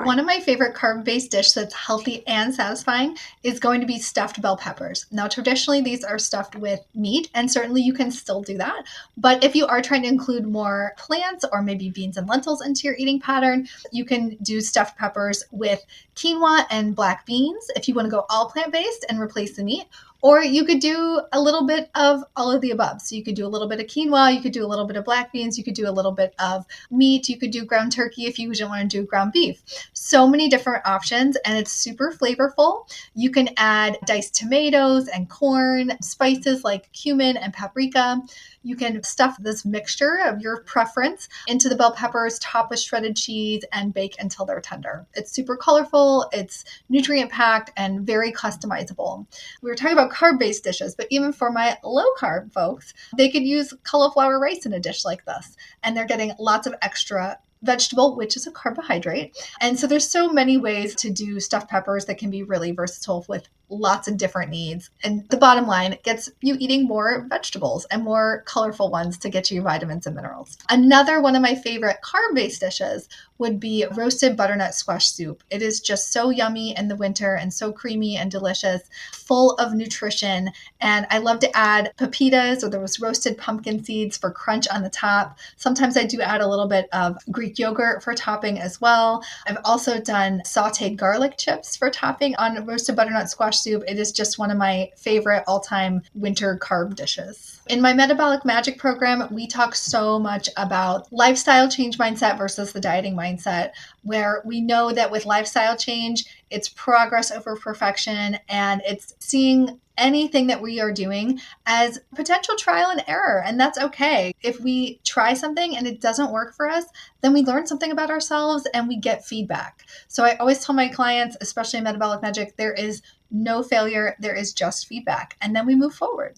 One of my favorite carb-based dish that's healthy and satisfying is going to be stuffed bell peppers. Now, traditionally, these are stuffed with meat, and certainly you can still do that. But if you are trying to include more plants or maybe beans and lentils into your eating pattern, you can do stuffed peppers with quinoa and black beans if you want to go all plant-based and replace the meat. Or you could do a little bit of all of the above. So you could do a little bit of quinoa, you could do a little bit of black beans, you could do a little bit of meat, you could do ground turkey if you don't want to do ground beef. So many different options, and it's super flavorful. You can add diced tomatoes and corn, spices like cumin and paprika. You can stuff this mixture of your preference into the bell peppers, top with shredded cheese, and bake until they're tender. It's super colorful, it's nutrient packed, and very customizable. We were talking about carb-based dishes, but even for my low-carb folks, they could use cauliflower rice in a dish like this, and they're getting lots of extra vegetable, which is a carbohydrate. And so there's so many ways to do stuffed peppers that can be really versatile with lots of different needs. And the bottom line, it gets you eating more vegetables and more colorful ones to get you vitamins and minerals. Another one of my favorite carb-based dishes would be roasted butternut squash soup. It is just so yummy in the winter and so creamy and delicious, full of nutrition. And I love to add pepitas or those roasted pumpkin seeds for crunch on the top. Sometimes I do add a little bit of Greek yogurt for topping as well. I've also done sauteed garlic chips for topping on roasted butternut squash soup. It is just one of my favorite all-time winter carb dishes. In my Metabolic Magic program, we talk so much about lifestyle change mindset versus the dieting mindset, where we know that with lifestyle change, it's progress over perfection, and it's seeing anything that we are doing as potential trial and error. And that's okay. If we try something and it doesn't work for us, then we learn something about ourselves and we get feedback. So I always tell my clients, especially in Metabolic Magic, there is no failure, there is just feedback. And then we move forward.